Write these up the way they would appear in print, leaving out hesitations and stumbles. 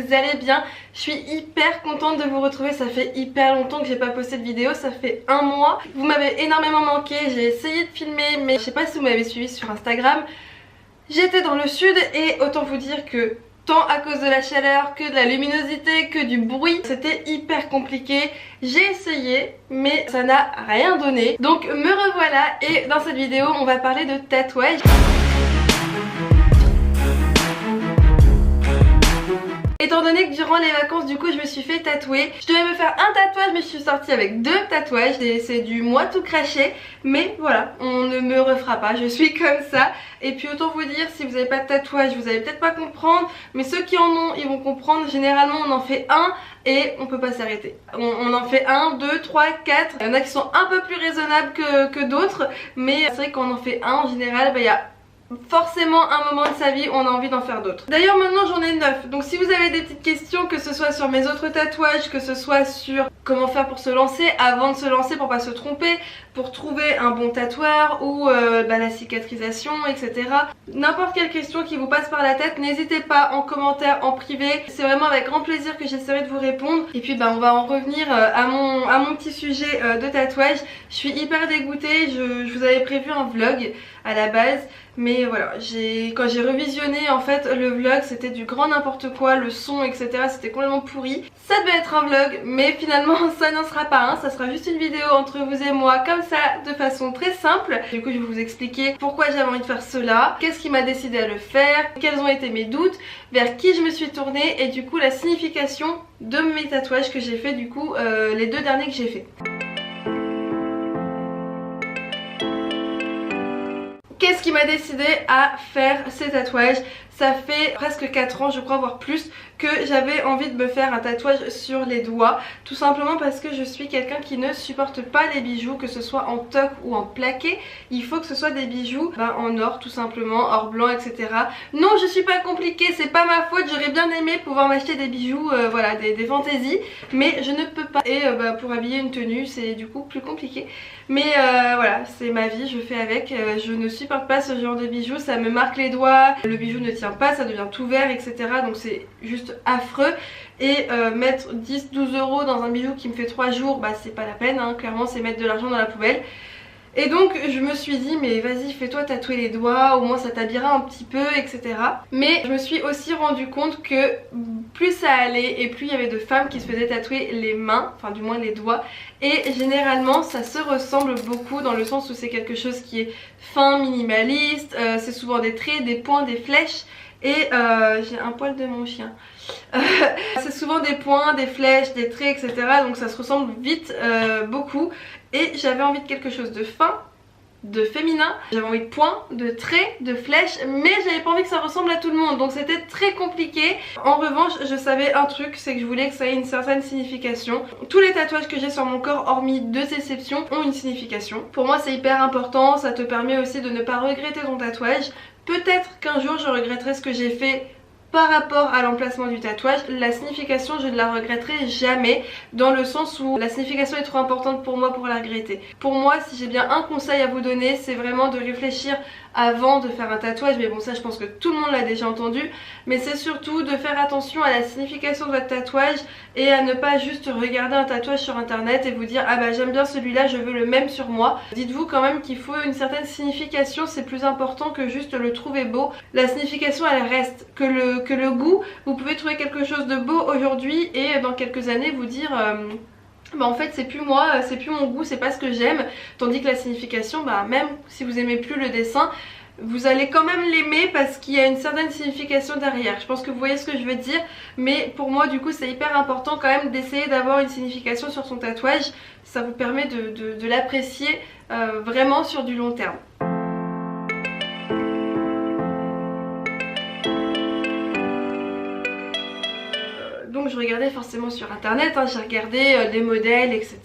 vous allez bien. Je suis hyper contente de vous retrouver, ça fait hyper longtemps que j'ai pas posté de vidéo, ça fait un mois. Vous m'avez énormément manqué, j'ai essayé de filmer mais je sais pas si vous m'avez suivi sur Instagram. J'étais dans le sud et autant vous dire que tant à cause de la chaleur que de la luminosité que du bruit, c'était hyper compliqué. J'ai essayé mais ça n'a rien donné. Donc me revoilà et dans cette vidéo on va parler de tatouage. Étant donné que durant les vacances du coup je me suis fait tatouer, je devais me faire un tatouage mais je suis sortie avec 2 tatouages, c'est du moi tout craché. Mais voilà, on ne me refera pas, je suis comme ça. Et puis autant vous dire, si vous n'avez pas de tatouage vous allez peut-être pas comprendre, mais ceux qui en ont ils vont comprendre. Généralement on en fait un et on peut pas s'arrêter. On en fait 1, 2, 3, 4. Il y en a qui sont un peu plus raisonnables que d'autres, mais c'est vrai qu'on en fait un en général, il y a forcément un moment de sa vie où on a envie d'en faire d'autres. D'ailleurs maintenant j'en ai 9, donc si vous avez des petites questions, que ce soit sur mes autres tatouages, que ce soit sur comment faire pour se lancer, avant de se lancer pour pas se tromper, pour trouver un bon tatoueur ou la cicatrisation, etc. N'importe quelle question qui vous passe par la tête, n'hésitez pas en commentaire, en privé. C'est vraiment avec grand plaisir que j'essaierai de vous répondre. Et puis on va en revenir à mon petit sujet de tatouage. Je suis hyper dégoûtée, je vous avais prévu un vlog à la base. Mais voilà, quand j'ai revisionné en fait le vlog, c'était du grand n'importe quoi, le son etc, c'était complètement pourri. Ça devait être un vlog mais finalement ça n'en sera pas un, ça sera juste une vidéo entre vous et moi comme ça de façon très simple. Du coup je vais vous expliquer pourquoi j'avais envie de faire cela, qu'est-ce qui m'a décidé à le faire, quels ont été mes doutes, vers qui je me suis tournée et du coup la signification de mes tatouages que j'ai fait du coup, les 2 derniers que j'ai fait. Qu'est-ce qui m'a décidé à faire ces tatouages? Ça fait presque 4 ans je crois, voire plus, que j'avais envie de me faire un tatouage sur les doigts. Tout simplement parce que je suis quelqu'un qui ne supporte pas les bijoux, que ce soit en toc ou en plaqué. Il faut que ce soit des bijoux en or tout simplement, or blanc etc. Non, je suis pas compliquée, c'est pas ma faute, j'aurais bien aimé pouvoir m'acheter des bijoux, voilà, des fantaisies, mais je ne peux pas. Et pour habiller une tenue c'est du coup plus compliqué. Mais voilà, c'est ma vie, je fais avec, je ne supporte pas ce genre de bijoux, ça me marque les doigts, le bijou ne tient pas, ça devient tout vert etc, donc c'est juste affreux. Et mettre 10-12 euros dans un bijou qui me fait 3 jours, c'est pas la peine hein. Clairement c'est mettre de l'argent dans la poubelle. Et donc je me suis dit mais vas-y fais-toi tatouer les doigts, au moins ça t'habillera un petit peu etc. Mais je me suis aussi rendu compte que plus ça allait et plus il y avait de femmes qui se faisaient tatouer les mains, enfin du moins les doigts. Et généralement ça se ressemble beaucoup dans le sens où c'est quelque chose qui est fin, minimaliste, c'est souvent des traits, des points, des flèches. Et j'ai un poil de mon chien. C'est souvent des points, des flèches, des traits etc. Donc ça se ressemble vite beaucoup. Et j'avais envie de quelque chose de fin, de féminin. J'avais envie de points, de traits, de flèches, mais j'avais pas envie que ça ressemble à tout le monde, donc c'était très compliqué. En revanche je savais un truc, c'est que je voulais que ça ait une certaine signification. Tous les tatouages que j'ai sur mon corps, hormis 2 exceptions, ont une signification. Pour moi c'est hyper important, ça te permet aussi de ne pas regretter ton tatouage. Peut-être qu'un jour je regretterai ce que j'ai fait par rapport à l'emplacement du tatouage. La signification je ne la regretterai jamais, dans le sens où la signification est trop importante pour moi pour la regretter. Pour moi si j'ai bien un conseil à vous donner, c'est vraiment de réfléchir avant de faire un tatouage, mais bon ça je pense que tout le monde l'a déjà entendu, mais c'est surtout de faire attention à la signification de votre tatouage et à ne pas juste regarder un tatouage sur internet et vous dire ah j'aime bien celui-là, je veux le même sur moi. Dites-vous quand même qu'il faut une certaine signification, c'est plus important que juste le trouver beau. La signification elle reste, que le goût, vous pouvez trouver quelque chose de beau aujourd'hui et dans quelques années vous dire en fait c'est plus moi, c'est plus mon goût, c'est pas ce que j'aime. Tandis que la signification, même si vous aimez plus le dessin, vous allez quand même l'aimer parce qu'il y a une certaine signification derrière. Je pense que vous voyez ce que je veux dire, mais pour moi du coup c'est hyper important quand même d'essayer d'avoir une signification sur son tatouage. Ça vous permet de l'apprécier vraiment sur du long terme. Donc je regardais forcément sur internet, j'ai regardé des modèles etc.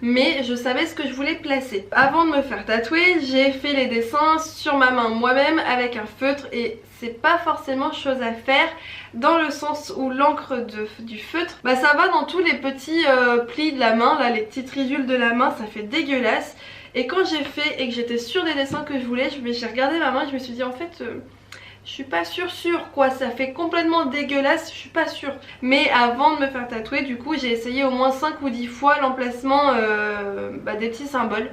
Mais je savais ce que je voulais placer. Avant de me faire tatouer, j'ai fait les dessins sur ma main moi-même avec un feutre. Et c'est pas forcément chose à faire, dans le sens où l'encre du feutre, ça va dans tous les petits plis de la main, là les petites ridules de la main, ça fait dégueulasse. Et quand j'ai fait et que j'étais sûre des dessins que je voulais, j'ai regardé ma main et je me suis dit en fait... je suis pas sûre quoi, ça fait complètement dégueulasse, je suis pas sûre. Mais avant de me faire tatouer, du coup j'ai essayé au moins 5 ou 10 fois l'emplacement des petits symboles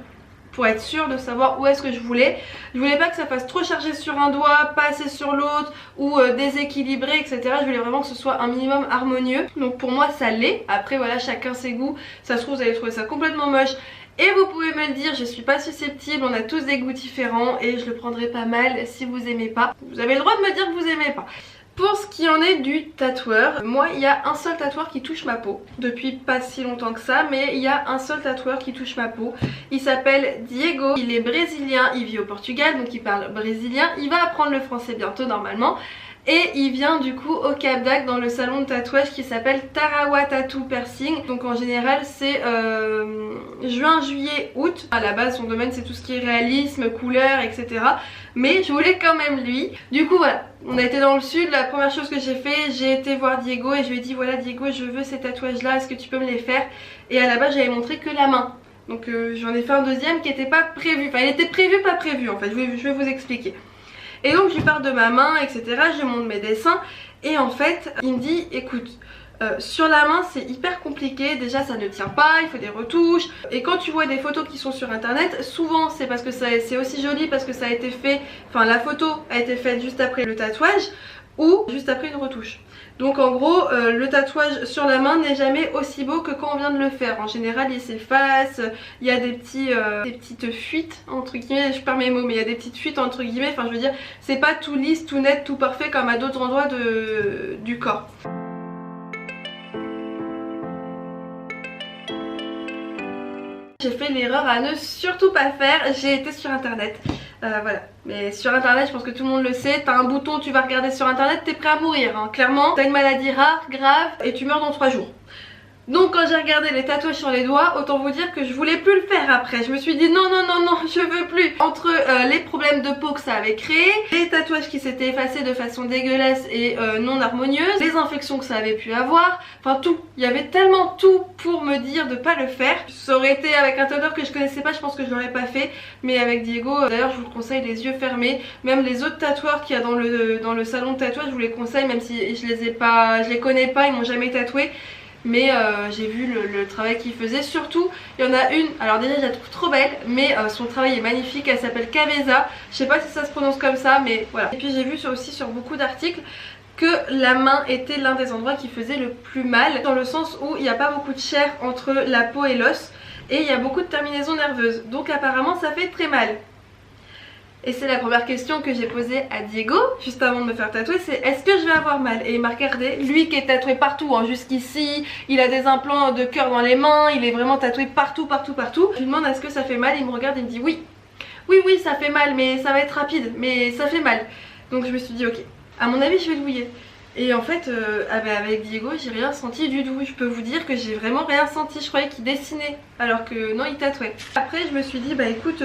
pour être sûre de savoir où est-ce que je voulais. Je voulais pas que ça fasse trop chargé sur un doigt, pas assez sur l'autre ou déséquilibré, etc. Je voulais vraiment que ce soit un minimum harmonieux. Donc pour moi ça l'est. Après voilà, chacun ses goûts. Ça se trouve vous allez trouver ça complètement moche. Et vous pouvez me le dire, je suis pas susceptible, on a tous des goûts différents et je le prendrai pas mal si vous aimez pas. Vous avez le droit de me dire que vous aimez pas. Pour ce qui en est du tatoueur, moi il y a un seul tatoueur qui touche ma peau. Depuis pas si longtemps que ça, mais il y a un seul tatoueur qui touche ma peau. Il s'appelle Diego, il est brésilien, il vit au Portugal donc il parle brésilien. Il va apprendre le français bientôt normalement. Et il vient du coup au Cap d'Agde dans le salon de tatouage qui s'appelle Tarawa Tattoo Piercing. Donc en général c'est juin, juillet, août. À la base son domaine c'est tout ce qui est réalisme, couleur, etc. Mais je voulais quand même lui. Du coup voilà, on a été dans le sud. La première chose que j'ai fait, j'ai été voir Diego et je lui ai dit voilà Diego, je veux ces tatouages là, est-ce que tu peux me les faire? Et à la base j'avais montré que la main. Donc j'en ai fait un deuxième qui n'était pas prévu. Enfin il était prévu pas prévu en fait, je vais vous expliquer. Et donc je lui parle de ma main, etc. Je lui montre mes dessins. Et en fait, il me dit, écoute, sur la main c'est hyper compliqué. Déjà ça ne tient pas, il faut des retouches. Et quand tu vois des photos qui sont sur internet, souvent c'est parce que c'est aussi joli parce que ça a été fait, enfin la photo a été faite juste après le tatouage ou juste après une retouche. Donc en gros le tatouage sur la main n'est jamais aussi beau que quand on vient de le faire. En général il s'efface, il y a des petites fuites entre guillemets, je perds mes mots mais il y a des petites fuites entre guillemets. Enfin je veux dire c'est pas tout lisse, tout net, tout parfait comme à d'autres endroits du corps. J'ai fait l'erreur à ne surtout pas faire, j'ai été sur internet. Voilà, mais sur internet je pense que tout le monde le sait, t'as un bouton, tu vas regarder sur internet, t'es prêt à mourir hein. Clairement, t'as une maladie rare, grave et tu meurs dans 3 jours. Donc quand j'ai regardé les tatouages sur les doigts, autant vous dire que je voulais plus le faire après. Je me suis dit non, je veux plus. Entre les problèmes de peau que ça avait créé, les tatouages qui s'étaient effacés de façon dégueulasse et non harmonieuse, les infections que ça avait pu avoir, enfin tout. Il y avait tellement tout pour me dire de pas le faire. Ça aurait été avec un tatoueur que je connaissais pas, je pense que je l'aurais pas fait. Mais avec Diego, d'ailleurs je vous le conseille les yeux fermés. Même les autres tatoueurs qu'il y a dans le salon de tatouage, je vous les conseille même si je les connais pas, ils m'ont jamais tatoué. Mais j'ai vu le travail qu'il faisait. Surtout il y en a une, alors déjà je la trouve trop belle, mais son travail est magnifique. Elle s'appelle Cabeza, je sais pas si ça se prononce comme ça mais voilà. Et puis j'ai vu aussi sur beaucoup d'articles que la main était l'un des endroits qui faisait le plus mal, dans le sens où il n'y a pas beaucoup de chair entre la peau et l'os et il y a beaucoup de terminaisons nerveuses, donc apparemment ça fait très mal. Et c'est la première question que j'ai posée à Diego juste avant de me faire tatouer, c'est est-ce que je vais avoir mal? Et il m'a regardé, lui qui est tatoué partout hein, jusqu'ici, il a des implants de cœur dans les mains, il est vraiment tatoué partout. Je lui demande est-ce que ça fait mal, il me regarde et me dit oui ça fait mal mais ça va être rapide, mais ça fait mal. Donc je me suis dit ok, à mon avis je vais douiller. Et en fait avec Diego j'ai rien senti du tout. Je peux vous dire que j'ai vraiment rien senti, je croyais qu'il dessinait alors que non il tatouait. Après je me suis dit bah écoute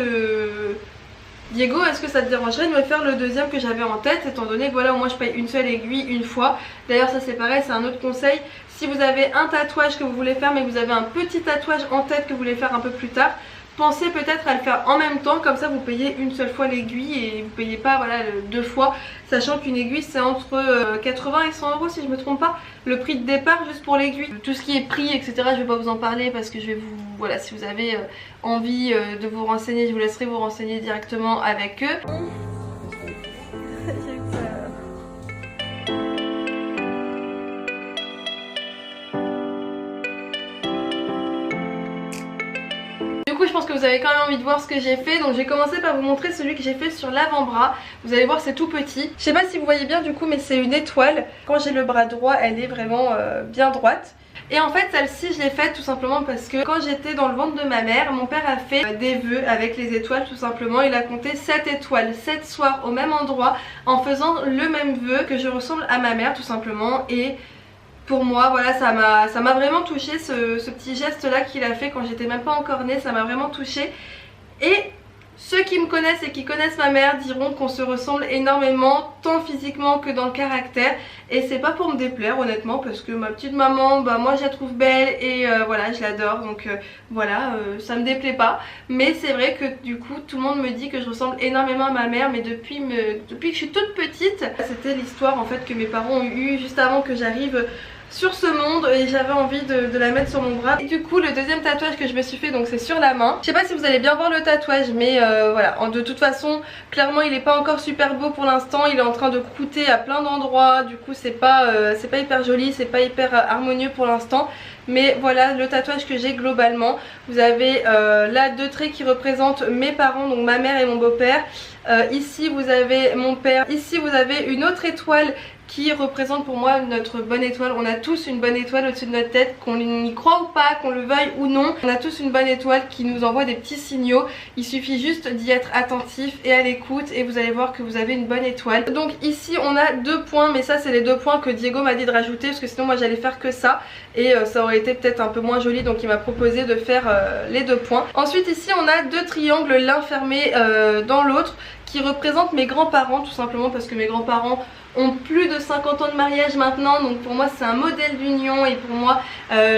Diego, est-ce que ça te dérangerait de me faire le deuxième que j'avais en tête, étant donné que voilà, moi je paye une seule aiguille une fois. D'ailleurs ça c'est pareil, c'est un autre conseil. Si vous avez un tatouage que vous voulez faire mais que vous avez un petit tatouage en tête que vous voulez faire un peu plus tard, pensez peut-être à le faire en même temps, comme ça vous payez une seule fois l'aiguille et vous payez pas voilà, 2 fois. Sachant qu'une aiguille c'est entre 80 et 100 € si je me trompe pas, le prix de départ juste pour l'aiguille. Tout ce qui est prix etc je vais pas vous en parler parce que je vais vous... Voilà, si vous avez envie de vous renseigner, je vous laisserai vous renseigner directement avec eux. Du coup je pense que vous avez quand même envie de voir ce que j'ai fait, donc je vais commencer par vous montrer celui que j'ai fait sur l'avant-bras. Vous allez voir c'est tout petit, je sais pas si vous voyez bien du coup mais c'est une étoile. Quand j'ai le bras droit elle est vraiment bien droite. Et en fait celle-ci je l'ai faite tout simplement parce que quand j'étais dans le ventre de ma mère, mon père a fait des vœux avec les étoiles tout simplement. Il a compté 7 étoiles, 7 soirs au même endroit en faisant le même vœu, que je ressemble à ma mère tout simplement. Et pour moi voilà ça m'a vraiment touchée ce petit geste là qu'il a fait quand j'étais même pas encore née, ça m'a vraiment touchée. Et Ceux qui me connaissent et qui connaissent ma mère diront qu'on se ressemble énormément, tant physiquement que dans le caractère. Et c'est pas pour me déplaire honnêtement, parce que ma petite maman, bah moi je la trouve belle et voilà, je l'adore. Donc voilà, ça me déplaît pas. Mais c'est vrai que du coup tout le monde me dit que je ressemble énormément à ma mère, mais depuis que je suis toute petite. C'était l'histoire en fait que mes parents ont eu juste avant que j'arrive sur ce monde, et j'avais envie de la mettre sur mon bras. Et du coup le deuxième tatouage que je me suis fait, donc c'est sur la main. Je sais pas si vous allez bien voir le tatouage, mais voilà, de toute façon clairement il est pas encore super beau pour l'instant. Il est en train de croûter à plein d'endroits, du coup c'est pas hyper joli, c'est pas hyper harmonieux pour l'instant. Mais voilà le tatouage que j'ai globalement. Vous avez là deux traits qui représentent mes parents, donc ma mère et mon beau-père. Ici vous avez mon père, ici vous avez une autre étoile qui représente pour moi notre bonne étoile. On a tous une bonne étoile au-dessus de notre tête, qu'on y croit ou pas, qu'on le veuille ou non. On a tous une bonne étoile qui nous envoie des petits signaux. Il suffit juste d'y être attentif et à l'écoute et vous allez voir que vous avez une bonne étoile. Donc ici on a 2 points, mais ça c'est les 2 points que Diego m'a dit de rajouter, parce que sinon moi j'allais faire que ça et ça aurait été peut-être un peu moins joli, donc il m'a proposé de faire les 2 points. Ensuite ici on a 2 triangles, l'un fermé dans l'autre, qui représentent mes grands-parents, tout simplement parce que mes grands-parents ont plus de 50 ans de mariage maintenant, donc pour moi c'est un modèle d'union, et pour moi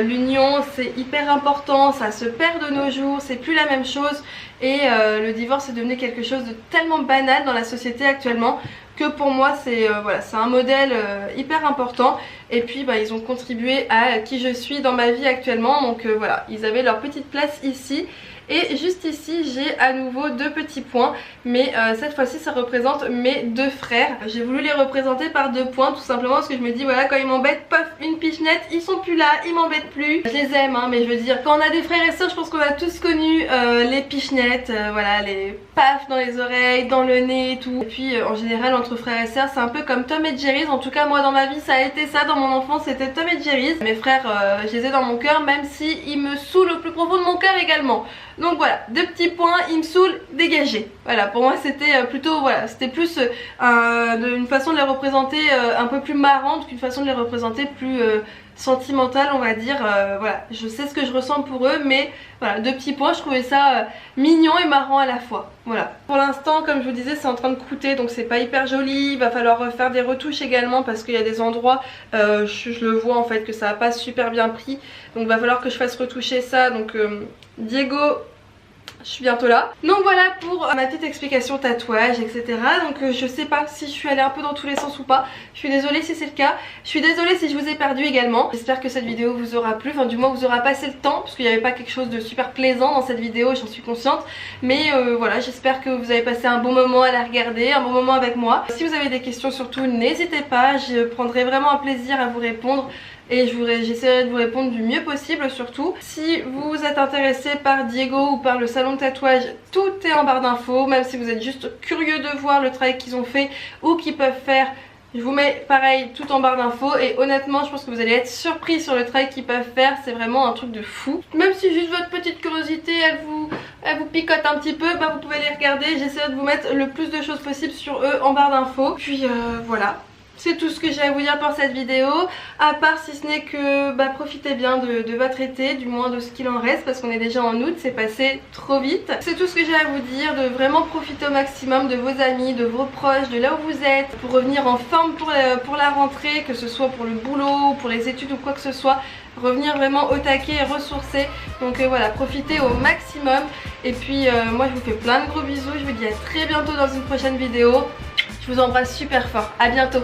l'union c'est hyper important, ça se perd de nos jours, c'est plus la même chose, et le divorce est devenu quelque chose de tellement banal dans la société actuellement que pour moi c'est voilà, c'est un modèle hyper important. Et puis bah, ils ont contribué à qui je suis dans ma vie actuellement, donc voilà, ils avaient leur petite place ici. Et juste ici j'ai à nouveau 2 petits points, mais cette fois-ci ça représente mes 2 frères. J'ai voulu les représenter par 2 points tout simplement parce que je me dis voilà, quand ils m'embêtent, paf, une pichenette, ils sont plus là, ils m'embêtent plus. Je les aime hein, mais je veux dire, quand on a des frères et sœurs, je pense qu'on a tous connu les pichenettes, voilà, les paf dans les oreilles, dans le nez et tout. Et puis en général entre frères et sœurs c'est un peu comme Tom et Jerry. En tout cas moi dans ma vie ça a été ça, dans mon enfance c'était Tom et Jerry. Mes frères je les ai dans mon cœur, même si ils me saoulent au plus profond de mon cœur également. Donc voilà, 2 petits points, ils me saoulent, dégagés. Voilà, pour moi c'était plutôt, voilà, c'était plus une façon de les représenter un peu plus marrante qu'une façon de les représenter plus sentimentale, on va dire. Voilà, je sais ce que je ressens pour eux, mais voilà, 2 petits points, je trouvais ça mignon et marrant à la fois. Voilà, pour l'instant comme je vous disais c'est en train de croûter, donc c'est pas hyper joli. Il va falloir faire des retouches également parce qu'il y a des endroits, je le vois en fait que ça a pas super bien pris, donc il va falloir que je fasse retoucher ça. Donc Diego, je suis bientôt là. Donc voilà pour ma petite explication tatouage, etc. Donc je sais pas si je suis allée un peu dans tous les sens ou pas. Je suis désolée si c'est le cas. Je suis désolée si je vous ai perdu également. J'espère que cette vidéo vous aura plu, enfin du moins vous aura passé le temps, parce qu'il n'y avait pas quelque chose de super plaisant dans cette vidéo, j'en suis consciente. Mais voilà, j'espère que vous avez passé un bon moment à la regarder, un bon moment avec moi. Si vous avez des questions surtout, n'hésitez pas, je prendrai vraiment un plaisir à vous répondre. Et j'essaierai de vous répondre du mieux possible surtout. Si vous êtes intéressé par Diego ou par le salon de tatouage, tout est en barre d'infos. Même si vous êtes juste curieux de voir le travail qu'ils ont fait ou qu'ils peuvent faire, je vous mets pareil tout en barre d'infos. Et honnêtement je pense que vous allez être surpris sur le travail qu'ils peuvent faire. C'est vraiment un truc de fou. Même si juste votre petite curiosité elle vous picote un petit peu, bah vous pouvez les regarder. J'essaierai de vous mettre le plus de choses possible sur eux en barre d'infos. Puis voilà. C'est tout ce que j'ai à vous dire pour cette vidéo, à part si ce n'est que bah, profitez bien de votre été, du moins de ce qu'il en reste, parce qu'on est déjà en août, c'est passé trop vite. C'est tout ce que j'ai à vous dire, de vraiment profiter au maximum de vos amis, de vos proches, de là où vous êtes, pour revenir en forme pour la rentrée, que ce soit pour le boulot, pour les études ou quoi que ce soit. Revenir vraiment au taquet et ressourcer. Donc voilà, profitez au maximum. Et puis moi je vous fais plein de gros bisous, je vous dis à très bientôt dans une prochaine vidéo. Je vous embrasse super fort, à bientôt.